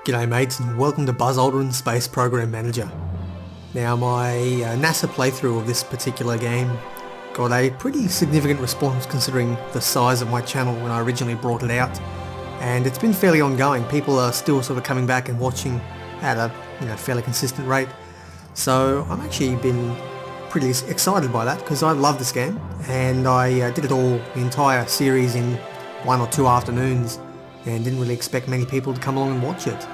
G'day mates, and welcome to Buzz Aldrin Space Program Manager. Now my NASA playthrough of this particular game got a pretty significant response considering the size of my channel when I originally brought it out, and it's been fairly ongoing. People are still sort of coming back and watching at a fairly consistent rate, so I've actually been pretty excited by that because I love this game, and I did it all, the entire series, in 1 or 2 afternoons, and didn't really expect many people to come along and watch it.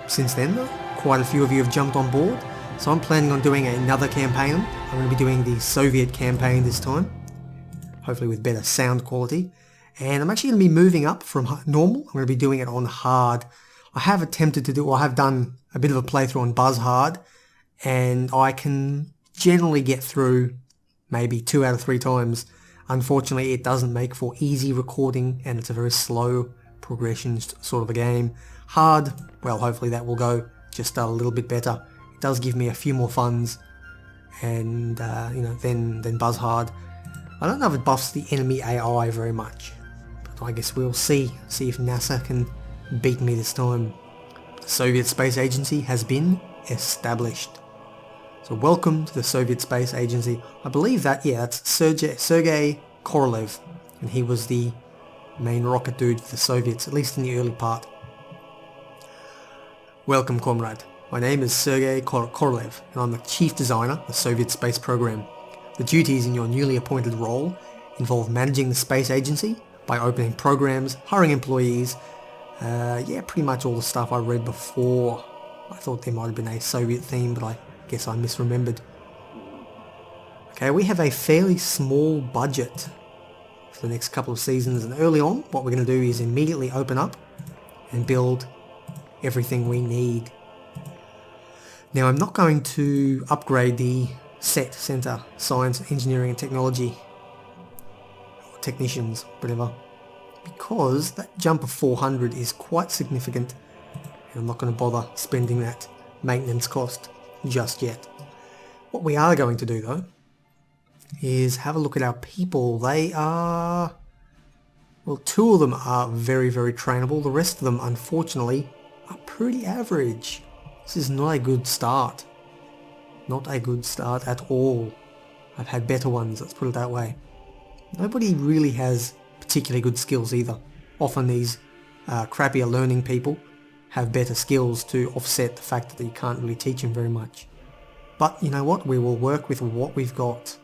Since then, quite a few of you have jumped on board, so I'm planning on doing another campaign. I'm going to be doing the Soviet campaign this time, hopefully with better sound quality, and I'm actually going to be moving up from normal. I'm going to be doing it on hard. I have done a bit of a playthrough on Buzz Hard, and I can generally get through maybe 2 out of 3 times. Unfortunately, it doesn't make for easy recording, and it's a very slow progression sort of a game. Hard, well, hopefully that will go just a little bit better. It does give me a few more funds, and than Buzz Hard. I don't know if it buffs the enemy AI very much, but I guess we'll see if NASA can beat me this time. The Soviet Space Agency has been established. So welcome to the Soviet Space Agency. I believe that, that's Sergei Korolev, and he was the main rocket dude for the Soviets, at least in the early part. Welcome, comrade. My name is Sergei Korolev, and I'm the chief designer of the Soviet space program. The duties in your newly appointed role involve managing the space agency by opening programs, hiring employees, pretty much all the stuff I read before. I thought there might have been a Soviet theme, but I guess I misremembered. Okay, we have a fairly small budget for the next couple of seasons, and early on what we're going to do is immediately open up and build everything we need. Now, I'm not going to upgrade the Center, Science, Engineering and Technology, or Technicians, whatever, because that jump of 400 is quite significant, and I'm not going to bother spending that maintenance cost just yet. What we are going to do though is have a look at our people. They are, well, 2 of them are very, very trainable. The rest of them, unfortunately, are pretty average. This is not a good start. Not a good start at all. I've had better ones, let's put it that way. Nobody really has particularly good skills either. Often these crappier learning people have better skills to offset the fact that you can't really teach them very much. But you know what? We will work with what we've got.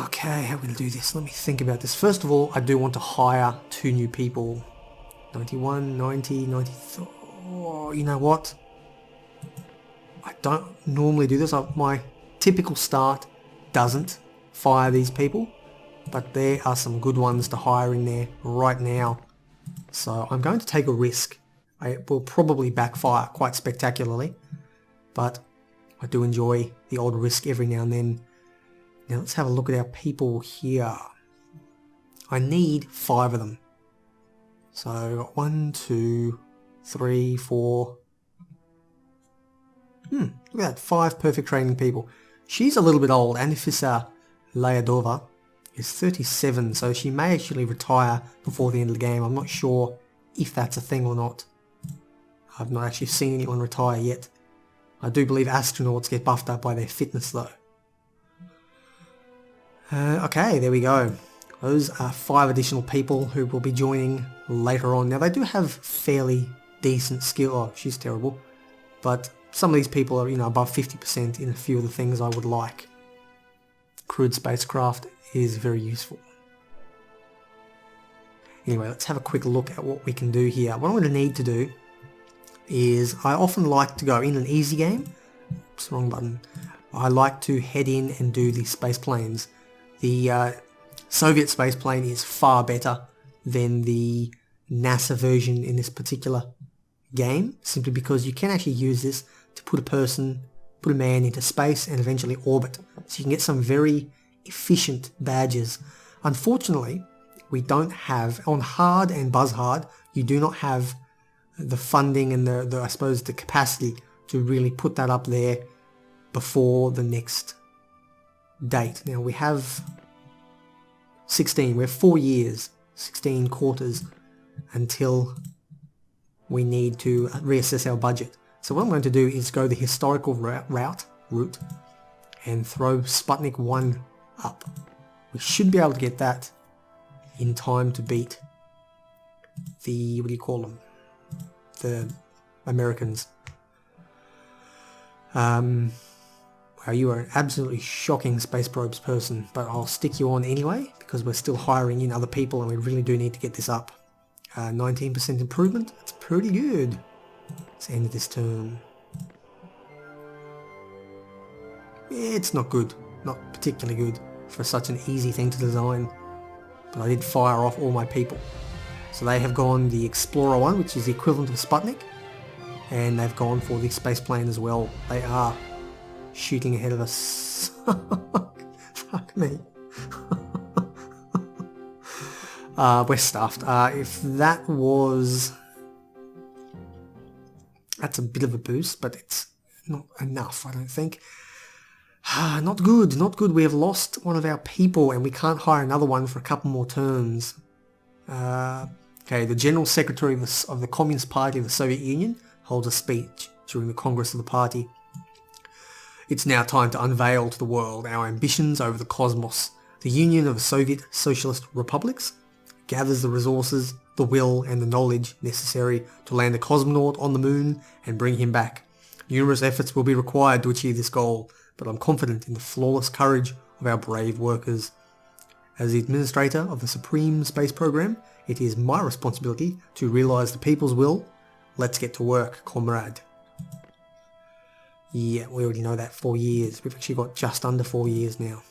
Okay, how are we going to do this? Let me think about this. First of all, I do want to hire 2 new people. 91, 90, 93... Oh, you know what? I don't normally do this. My typical start doesn't fire these people, but there are some good ones to hire in there right now. So I'm going to take a risk. It will probably backfire quite spectacularly, but I do enjoy the odd risk every now and then. Now let's have a look at our people here. I need 5 of them. So 1, 2, 3, 4. Look at that, 5 perfect training people. She's a little bit old. Anifisa Layadova is 37, so she may actually retire before the end of the game. I'm not sure if that's a thing or not. I've not actually seen anyone retire yet. I do believe astronauts get buffed up by their fitness though. Okay, there we go. Those are 5 additional people who will be joining later on. Now they do have fairly decent skill. Oh, she's terrible. But some of these people are, above 50% in a few of the things I would like. Crewed spacecraft is very useful. Anyway, let's have a quick look at what we can do here. What I'm going to need to do is, I often like to go in an easy game. Oops, wrong button. I like to head in and do the space planes. The Soviet space plane is far better than the NASA version in this particular game, simply because you can actually use this to put a man into space and eventually orbit. So you can get some very efficient badges. Unfortunately, we don't have, on hard and Buzz Hard, you do not have the funding and I suppose the capacity to really put that up there before the next date. Now we have 16, we have 4 years, 16 quarters, until we need to reassess our budget. So what I'm going to do is go the historical route and throw Sputnik 1 up. We should be able to get that in time to beat the, what do you call them? The Americans. Wow, you are an absolutely shocking space probes person, but I'll stick you on anyway because we're still hiring in other people and we really do need to get this up. 19% improvement, that's pretty good. Let's end this turn. It's not good, not particularly good for such an easy thing to design, but I did fire off all my people. So they have gone the Explorer one, which is the equivalent of Sputnik, and they've gone for the space plane as well. They are shooting ahead of us. Fuck me. We're stuffed. If that was... That's a bit of a boost, but it's not enough, I don't think. Not good, not good. We have lost one of our people and we can't hire another one for a couple more turns. Okay, the General Secretary of the Communist Party of the Soviet Union holds a speech during the Congress of the party. It's now time to unveil to the world our ambitions over the cosmos. The Union of Soviet Socialist Republics gathers the resources, the will and the knowledge necessary to land a cosmonaut on the moon and bring him back. Numerous efforts will be required to achieve this goal, but I'm confident in the flawless courage of our brave workers. As the administrator of the Supreme Space Program, it is my responsibility to realise the people's will. Let's get to work, comrade. Yeah, we already know that, 4 years. We've actually got just under 4 years now.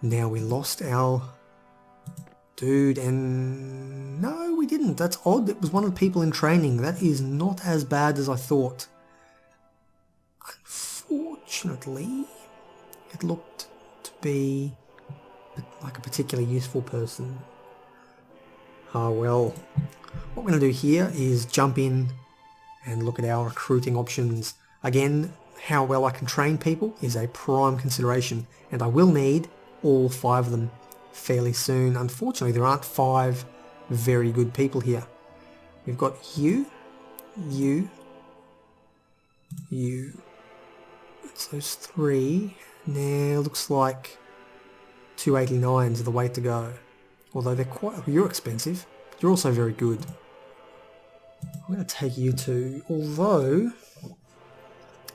Now we lost our dude and... No, we didn't. That's odd. It was one of the people in training. That is not as bad as I thought. Unfortunately, it looked to be like a particularly useful person. Oh well. What we're going to do here is jump in and look at our recruiting options. Again, how well I can train people is a prime consideration, and I will need all 5 of them fairly soon. Unfortunately, there aren't 5 very good people here. We've got you. It's those 3. Now, looks like 289s are the way to go. Although they're quite... You're expensive, but you're also very good. I'm going to take you to... Although,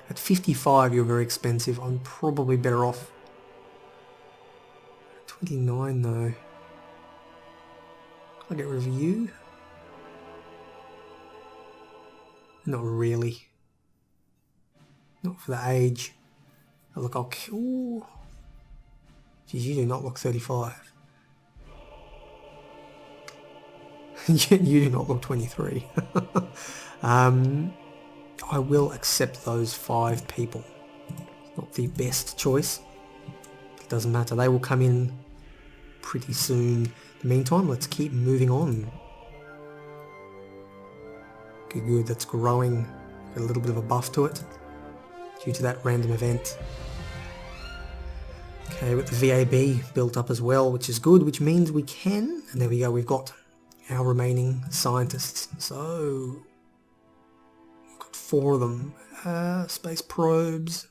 at 55 you're very expensive. I'm probably better off... 29 though. Can I get rid of you? Not really. Not for the age. Oh, look, I'll kill... Geez, you do not look 35. You do not look 23. I will accept those 5 people. Not the best choice. It doesn't matter. They will come in pretty soon. In the meantime, let's keep moving on. Good. That's growing. Got a little bit of a buff to it due to that random event. Okay, with the VAB built up as well, which is good, which means we can, and there we go, we've got our remaining scientists. So, we've got 4 of them. Space probes.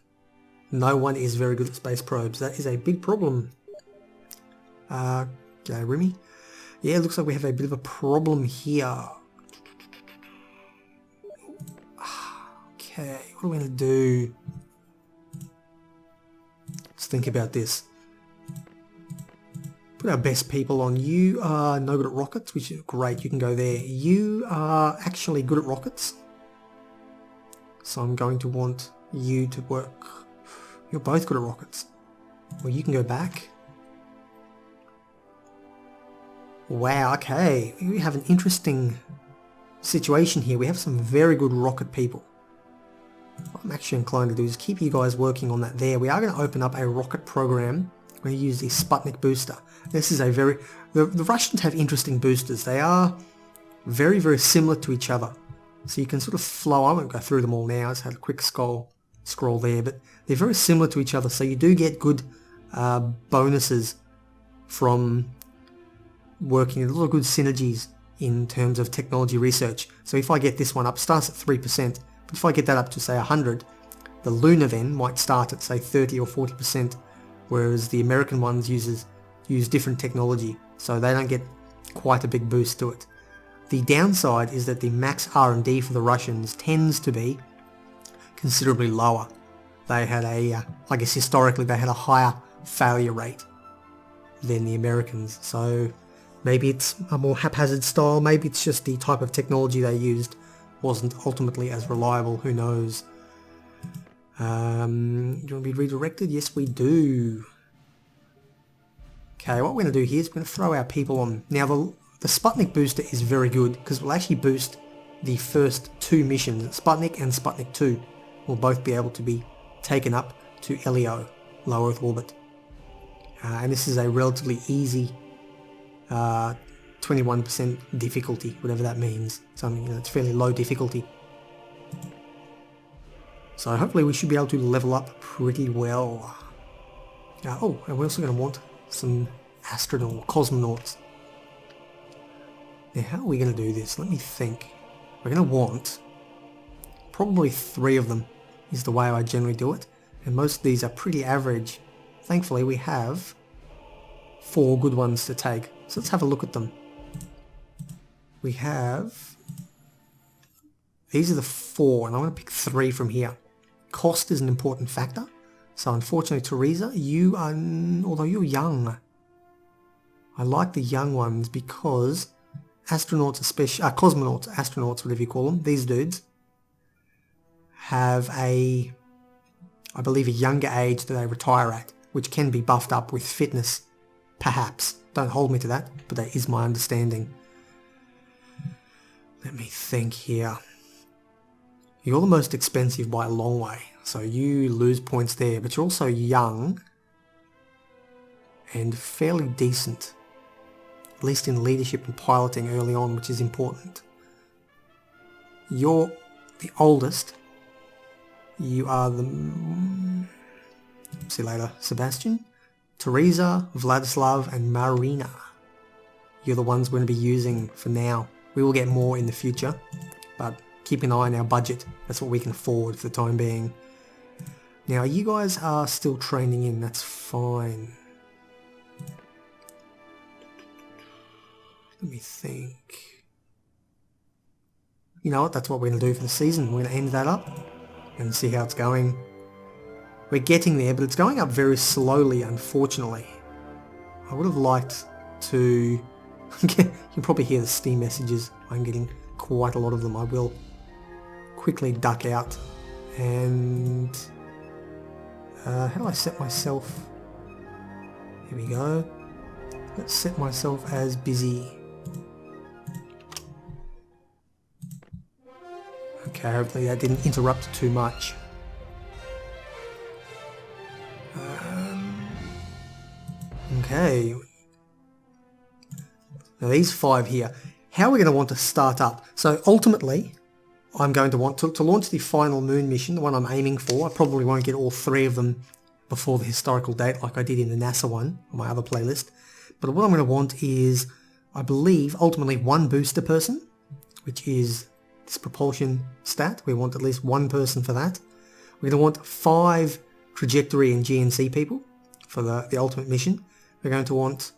No one is very good at space probes. That is a big problem. G'day, Remy. Yeah, it looks like we have a bit of a problem here. Okay, what are we going to do? Let's think about this. Put our best people on. You are no good at rockets, which is great. You can go there. You are actually good at rockets. So I'm going to want you to work. You're both good at rockets. Well, you can go back. Wow, okay. We have an interesting situation here. We have some very good rocket people. What I'm actually inclined to do is keep you guys working on that there. We are going to open up a rocket program. We're going to use the Sputnik booster. This is a very... The Russians have interesting boosters. They are very, very similar to each other. So you can sort of flow... I won't go through them all now. I just had a quick scroll there. But they're very similar to each other. So you do get good bonuses from working, a lot of good synergies in terms of technology research. So if I get this one up, starts at 3%, but if I get that up to say 100, the lunar then might start at say 30 or 40%, whereas the American ones use different technology, so they don't get quite a big boost to it. The downside is that the max R&D for the Russians tends to be considerably lower. They had I guess historically they had a higher failure rate than the Americans, so maybe it's a more haphazard style, maybe it's just the type of technology they used wasn't ultimately as reliable, who knows. Do you want to be redirected? Yes, we do. Okay, what we're going to do here is we're going to throw our people on. Now the Sputnik booster is very good because we'll actually boost the first 2 missions. Sputnik and Sputnik 2 will both be able to be taken up to LEO, low Earth orbit. And this is a relatively easy 21% difficulty, whatever that means. Something, it's fairly low difficulty. So hopefully we should be able to level up pretty well. Oh, and we're also going to want some cosmonauts. Now how are we going to do this? Let me think. We're going to want probably 3 of them is the way I generally do it. And most of these are pretty average. Thankfully we have 4 good ones to take. So let's have a look at them. We have... These are the 4, and I'm going to pick 3 from here. Cost is an important factor. So unfortunately, Teresa, you are... Although you're young. I like the young ones because astronauts, especially... cosmonauts, astronauts, whatever you call them, these dudes, have I believe, a younger age that they retire at, which can be buffed up with fitness, perhaps. Don't hold me to that, but that is my understanding. Let me think here. You're the most expensive by a long way, so you lose points there, but you're also young and fairly decent, at least in leadership and piloting early on, which is important. You're the oldest. You are the... See you later, Sebastian, Teresa, Vladislav, and Marina. You're the ones we're going to be using for now. We will get more in the future, but keep an eye on our budget. That's what we can afford for the time being. Now, you guys are still training in. That's fine. Let me think. You know what? That's what we're going to do for the season. We're going to end that up and see how it's going. We're getting there, but it's going up very slowly, unfortunately. I would have liked to... You can probably hear the Steam messages. I'm getting quite a lot of them. I will quickly duck out. And... how do I set myself? Here we go. Let's set myself as busy. Okay, hopefully that didn't interrupt too much. Okay. Now these 5 here, how are we going to want to start up? So ultimately, I'm going to want to launch the final moon mission, the one I'm aiming for. I probably won't get all 3 of them before the historical date like I did in the NASA one, on my other playlist. But what I'm going to want is, I believe, ultimately 1 booster person, which is this propulsion stat. We want at least 1 person for that. We're going to want 5 trajectory and GNC people for the ultimate mission. We're going to want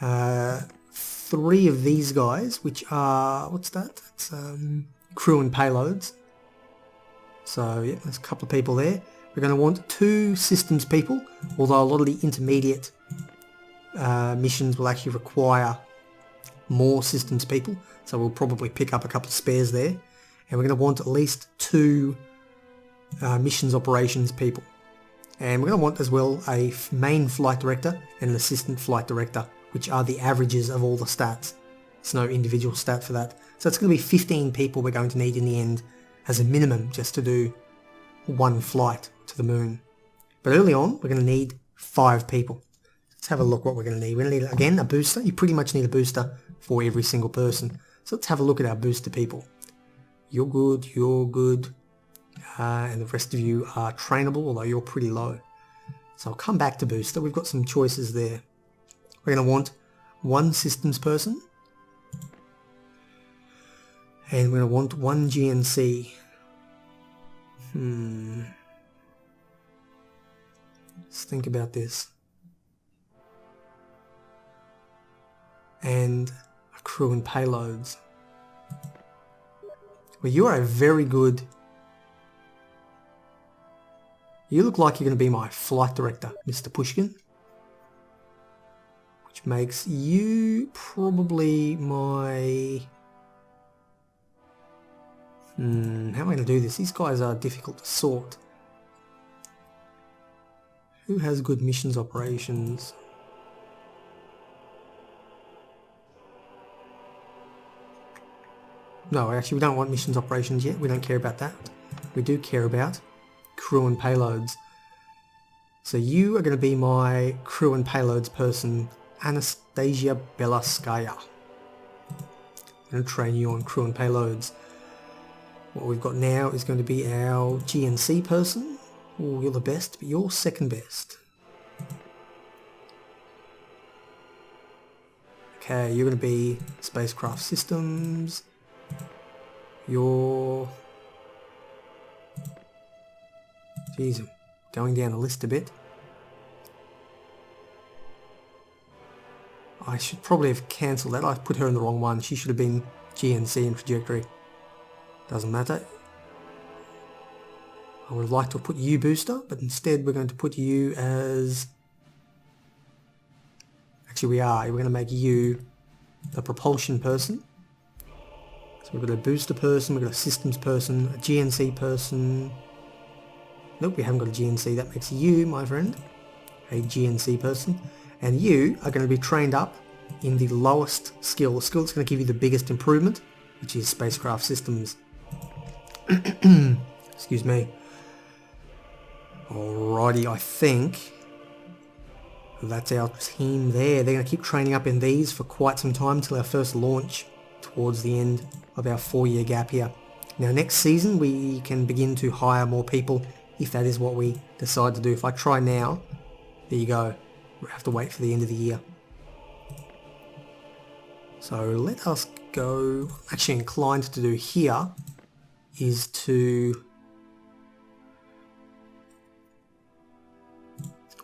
3 of these guys, which are, what's that? It's crew and payloads. So yeah, there's a couple of people there. We're going to want 2 systems people, although a lot of the intermediate missions will actually require more systems people, so we'll probably pick up a couple of spares there. And we're going to want at least 2 missions operations people. And we're going to want as well a main flight director and an assistant flight director, which are the averages of all the stats. There's no individual stat for that. So it's going to be 15 people we're going to need in the end as a minimum just to do 1 flight to the moon. But early on, we're going to need 5 people. Let's have a look what we're going to need. We're going to need, again, a booster. You pretty much need a booster for every single person. So let's have a look at our booster people. You're good, and the rest of you are trainable, although you're pretty low. So I'll come back to booster. We've got some choices there. We're going to want one systems person. And we're going to want one GNC. Let's think about this. And a crew and payloads. Well, you are a very good... You look like you're going to be my flight director, Mr. Pushkin. Which makes you probably my... how am I going to do this? These guys are difficult to sort. Who has good missions operations? No, actually we don't want missions operations yet. We don't care about that. We do care about crew and payloads. So you are going to be my crew and payloads person, Anastasia Belaskaya. I'm going to train you on crew and payloads. What we've got now is going to be our GNC person. Oh, you're the best, but you're second best. Okay, you're going to be spacecraft systems. You're... Jeez, I'm going down the list a bit. I should probably have cancelled that. I put her in the wrong one. She should have been GNC and trajectory. Doesn't matter. I would have liked to put you booster, but instead we're going to put you as... Actually we are. We're going to make you the propulsion person. So we've got a booster person, we've got a systems person, a GNC person. Nope, we haven't got a GNC. That makes you, my friend, a GNC person. And you are going to be trained up in the lowest skill. The skill that's going to give you the biggest improvement, which is spacecraft systems. Excuse me. Alrighty, I think that's our team there. They're going to keep training up in these for quite some time until our first launch towards the end of our 4-year gap here. Now next season we can begin to hire more people if that is what we decide to do. If I try now, there you go. We have to wait for the end of the year. So let us go. I'm actually inclined to do here is to...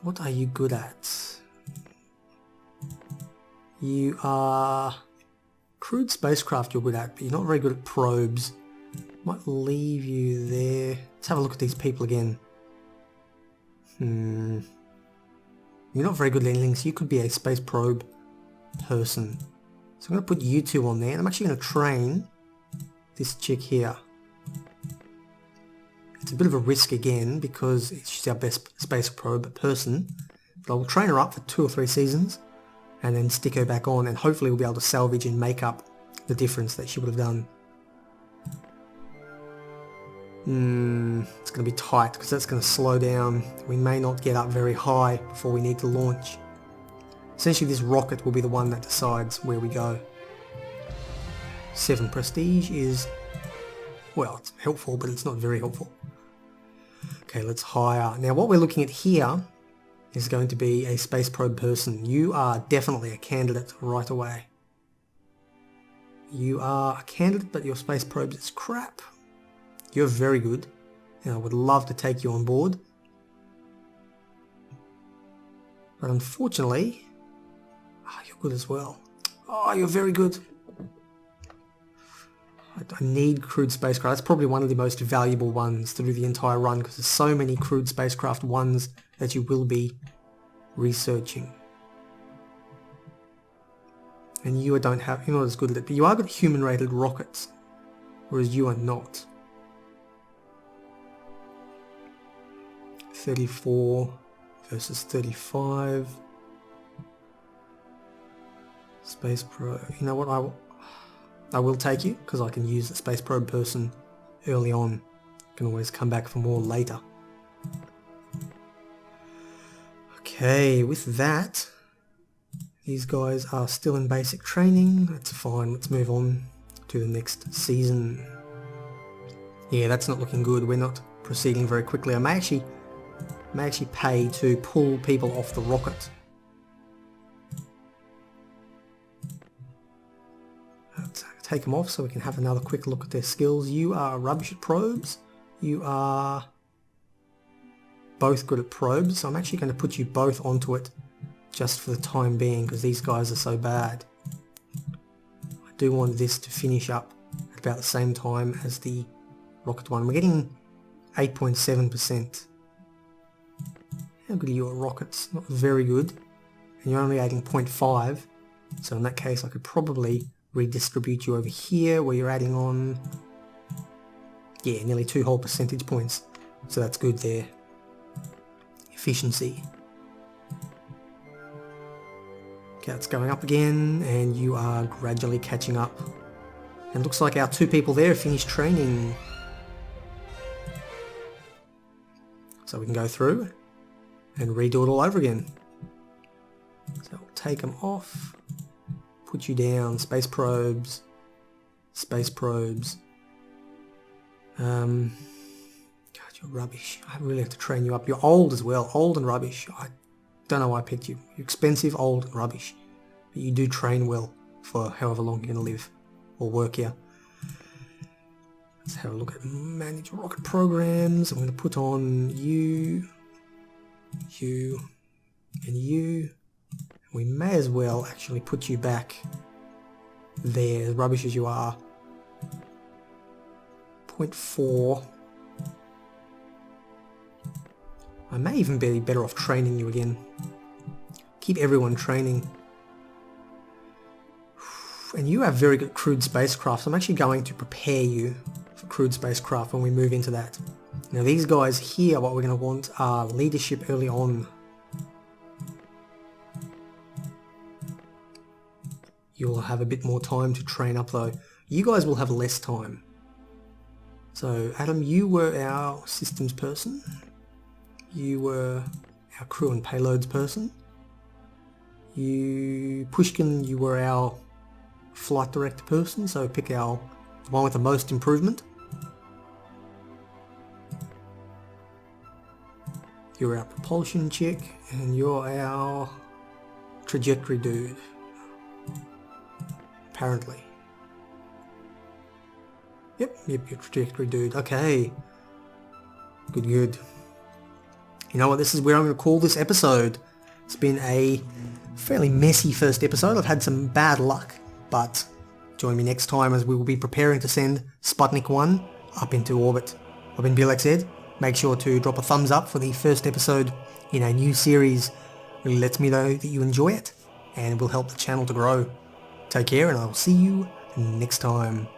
What are you good at? You are... Crewed spacecraft you're good at, but you're not very good at probes. Might leave you there. Let's have a look at these people again. You're not very good at anything, so you could be a space probe person. So I'm going to put you two on there, and I'm actually going to train this chick here. It's a bit of a risk again, because she's our best space probe person. But I'll train her up for 2 or 3 seasons, and then stick her back on, and hopefully we'll be able to salvage and make up the difference that she would have done. It's going to be tight, because that's going to slow down. We may not get up very high before we need to launch. Essentially this rocket will be the one that decides where we go. 7 prestige is, well, it's helpful, but it's not very helpful. Okay, let's hire. Now what we're looking at here is going to be a space probe person. You are definitely a candidate right away. You are a candidate, but your space probes is crap. You're very good, and I would love to take you on board. But unfortunately, you're good as well. Oh, you're very good. I need crewed spacecraft. That's probably one of the most valuable ones through the entire run, because there's so many crewed spacecraft ones that you will be researching. And you don't have, you're not as good at it, but you are good human rated rockets, whereas you are not. 34 versus 35. Space probe. You know what? I will take you, because I can use the space probe person early on. Can always come back for more later. Okay, with that, these guys are still in basic training. That's fine. Let's move on to the next season. Yeah, that's not looking good. We're not proceeding very quickly. I may actually pay to pull people off the rocket. take them off so we can have another quick look at their skills. You are rubbish at probes. You are both good at probes, so I'm actually going to put you both onto it just for the time being because these guys are so bad. I do want this to finish up at about the same time as the rocket one. We're getting 8.7%. How good are you at rockets? Not very good. And you're only adding 0.5, so in that case I could probably redistribute you over here where you're adding on, yeah, nearly 2 whole percentage points. So that's good there. Efficiency. Okay, it's going up again, and you are gradually catching up. And looks like our 2 people there finished training. So we can go through and redo it all over again. So we'll take them off, put you down, space probes. God, you're rubbish. I really have to train you up. You're old as well, old and rubbish. I don't know why I picked you. You're expensive, old and rubbish. But you do train well for however long you're going to live or work here. Let's have a look at manage rocket programs. I'm going to put on you, and you. We may as well actually put you back there, as rubbish as you are. 0.4. I may even be better off training you again. Keep everyone training. And you have very good crewed spacecraft, so I'm actually going to prepare you for crewed spacecraft when we move into that. Now these guys here, what we're going to want are leadership early on. You'll have a bit more time to train up though. You guys will have less time. So Adam, you were our systems person. You were our crew and payloads person. You, Pushkin, you were our flight director person, so pick the one with the most improvement. You're our propulsion chick, and you're our trajectory dude. Apparently. Yep, you're trajectory dude. Okay. Good. You know what, this is where I'm going to call this episode. It's been a fairly messy first episode. I've had some bad luck, but join me next time as we will be preparing to send Sputnik 1 up into orbit. I've been Blxz. Make sure to drop a thumbs up for the first episode in a new series. Really lets me know that you enjoy it and will help the channel to grow. Take care, and I'll see you next time.